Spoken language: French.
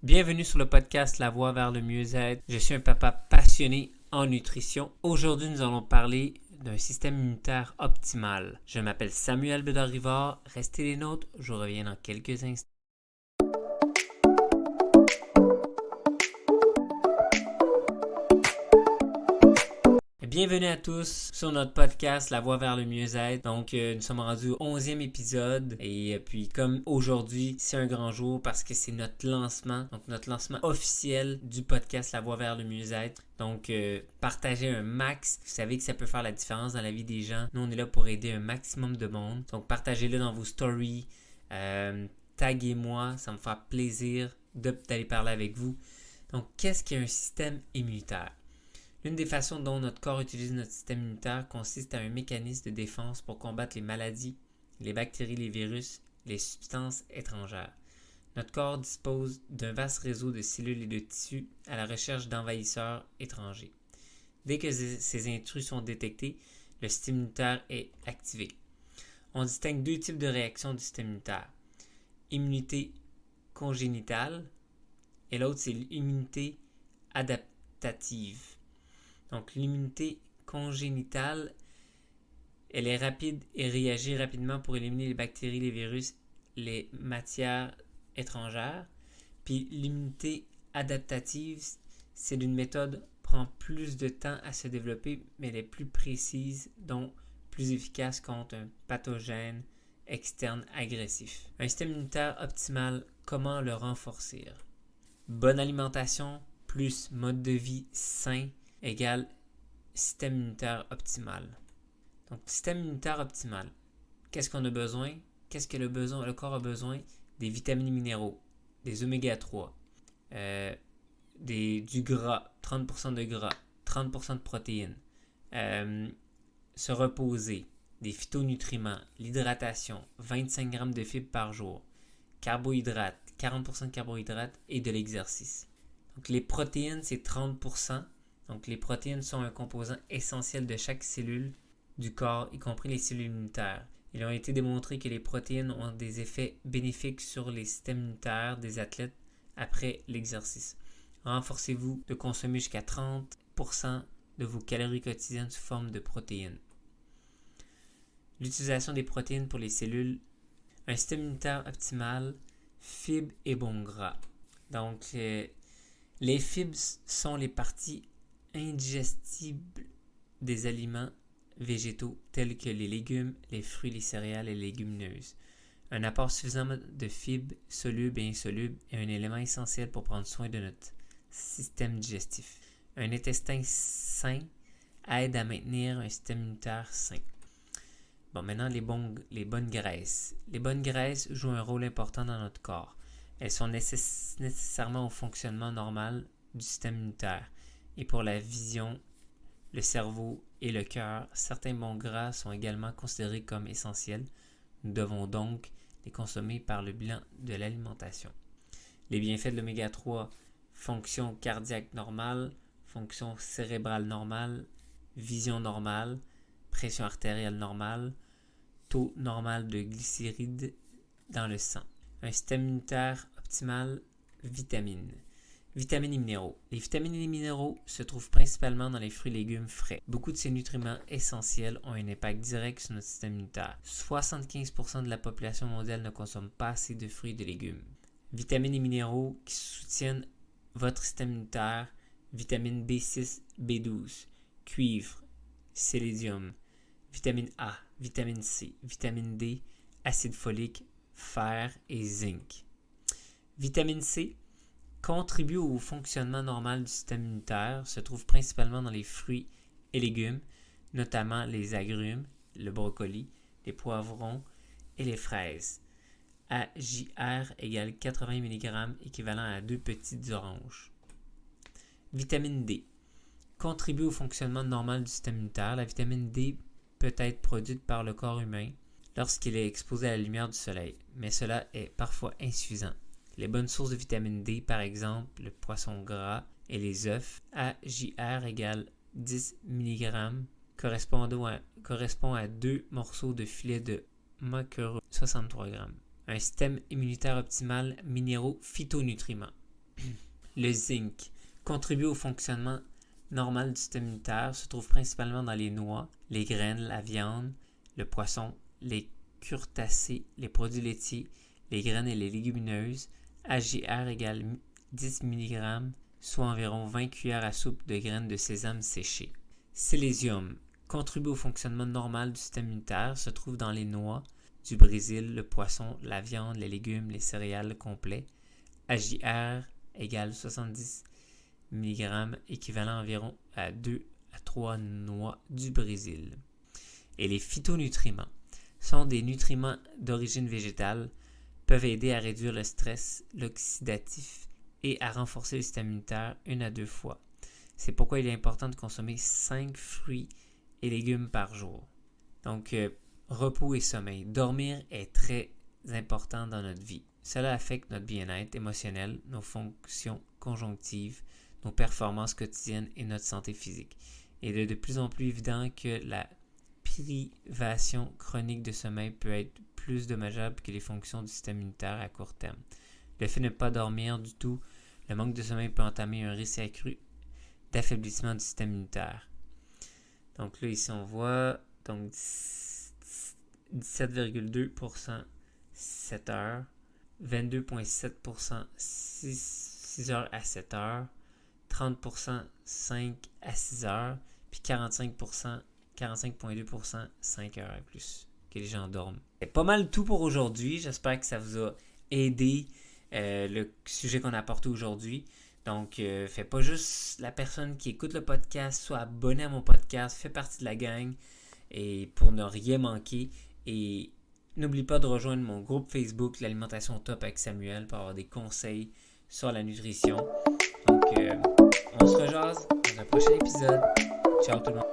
Bienvenue sur le podcast La Voie vers le mieux-être. Je suis un papa passionné en nutrition. Aujourd'hui, nous allons parler d'un système immunitaire optimal. Je m'appelle Samuel Bédard-Rivard. Restez les nôtres, je reviens dans quelques instants. Bienvenue à tous sur notre podcast La Voie vers le mieux-être. Donc, nous sommes rendus au 11e épisode et puis comme aujourd'hui, c'est un grand jour parce que c'est notre lancement, donc notre lancement officiel du podcast La Voie vers le mieux-être. Donc, partagez un max. Vous savez que ça peut faire la différence dans la vie des gens. Nous, on est là pour aider un maximum de monde. Donc, partagez-le dans vos stories. Taguez-moi, ça me fera plaisir d'aller parler avec vous. Donc, qu'est-ce qu'un système immunitaire? L'une des façons dont notre corps utilise notre système immunitaire consiste à un mécanisme de défense pour combattre les maladies, les bactéries, les virus, les substances étrangères. Notre corps dispose d'un vaste réseau de cellules et de tissus à la recherche d'envahisseurs étrangers. Dès que ces intrus sont détectés, le système immunitaire est activé. On distingue deux types de réactions du système immunitaire. Immunité congénitale et l'autre c'est l'immunité adaptative. Donc, l'immunité congénitale, elle est rapide et réagit rapidement pour éliminer les bactéries, les virus, les matières étrangères. Puis, l'immunité adaptative, c'est d'une méthode qui prend plus de temps à se développer, mais elle est plus précise, donc plus efficace contre un pathogène externe agressif. Un système immunitaire optimal, comment le renforcer? Bonne alimentation plus mode de vie sain égale système immunitaire optimal. Donc, système immunitaire optimal. Qu'est-ce qu'on a besoin? Qu'est-ce que le corps a besoin? Des vitamines et minéraux, des oméga 3, du gras, 30% de gras, 30% de protéines, se reposer, des phytonutriments, l'hydratation, 25 grammes de fibres par jour, carbohydrates, 40% de carbohydrates et de l'exercice. Donc, les protéines, c'est 30%. Donc, les protéines sont un composant essentiel de chaque cellule du corps, y compris les cellules immunitaires. Il a été démontré que les protéines ont des effets bénéfiques sur les systèmes immunitaires des athlètes après l'exercice. Renforcez-vous de consommer jusqu'à 30% de vos calories quotidiennes sous forme de protéines. L'utilisation des protéines pour les cellules. Un système immunitaire optimal, fibres et bons gras. Donc, les fibres sont les parties indigestibles des aliments végétaux tels que les légumes, les fruits, les céréales et les légumineuses. Un apport suffisant de fibres solubles et insolubles est un élément essentiel pour prendre soin de notre système digestif. Un intestin sain aide à maintenir un système immunitaire sain. Bon, maintenant les bonnes graisses. Les bonnes graisses jouent un rôle important dans notre corps. Elles sont nécessairement au fonctionnement normal du système immunitaire. Et pour la vision, le cerveau et le cœur, certains bons gras sont également considérés comme essentiels. Nous devons donc les consommer par le bilan de l'alimentation. Les bienfaits de l'oméga 3, fonction cardiaque normale, fonction cérébrale normale, vision normale, pression artérielle normale, taux normal de glycérides dans le sang. Un système immunitaire optimal, vitamines. Vitamines et minéraux. Les vitamines et les minéraux se trouvent principalement dans les fruits et légumes frais. Beaucoup de ces nutriments essentiels ont un impact direct sur notre système immunitaire. 75% de la population mondiale ne consomme pas assez de fruits et de légumes. Vitamines et minéraux qui soutiennent votre système immunitaire. Vitamine B6, B12, cuivre, sélénium, vitamine A, vitamine C, vitamine D, acide folique, fer et zinc. Vitamine C contribue au fonctionnement normal du système immunitaire, se trouve principalement dans les fruits et légumes, notamment les agrumes, le brocoli, les poivrons et les fraises. AJR égale 80 mg équivalent à 2 petites oranges. Vitamine D contribue au fonctionnement normal du système immunitaire. La vitamine D peut être produite par le corps humain lorsqu'il est exposé à la lumière du soleil, mais cela est parfois insuffisant. Les bonnes sources de vitamine D, par exemple le poisson gras et les œufs, AJR égale 10 mg, correspond à 2 morceaux de filet de maquereau, 63 g. Un système immunitaire optimal, minéraux, phytonutriments. Le zinc contribue au fonctionnement normal du système immunitaire, se trouve principalement dans les noix, les graines, la viande, le poisson, les crustacés, les produits laitiers, les graines et les légumineuses. HJR égale 10 mg, soit environ 20 cuillères à soupe de graines de sésame séchées. Sélésium contribue au fonctionnement normal du système immunitaire, se trouve dans les noix du Brésil, le poisson, la viande, les légumes, les céréales complets. HJR égale 70 mg, équivalent environ à 2 à 3 noix du Brésil. Et les phytonutriments sont des nutriments d'origine végétale, peuvent aider à réduire le stress, l'oxydatif et à renforcer le système immunitaire 1 à 2 fois. C'est pourquoi il est important de consommer 5 fruits et légumes par jour. Donc, repos et sommeil. Dormir est très important dans notre vie. Cela affecte notre bien-être émotionnel, nos fonctions conjonctives, nos performances quotidiennes et notre santé physique. Il est de plus en plus évident que la privation chronique de sommeil peut être plus dommageable que les fonctions du système immunitaire à court terme. Le fait de ne pas dormir du tout, le manque de sommeil peut entamer un risque accru d'affaiblissement du système immunitaire. Donc là, ici, on voit donc 17,2% 7 heures, 22,7% 6 heures à 7 heures, 30% 5 à 6 heures, puis 45,2% 5 heures et plus que les gens dorment. C'est pas mal tout pour aujourd'hui. J'espère que ça vous a aidé le sujet qu'on a apporté aujourd'hui. Donc, fais pas juste la personne qui écoute le podcast, soit abonné à mon podcast, fais partie de la gang et pour ne rien manquer. Et n'oublie pas de rejoindre mon groupe Facebook, l'alimentation top avec Samuel, pour avoir des conseils sur la nutrition. Donc, on se rejase dans un prochain épisode. Ciao tout le monde!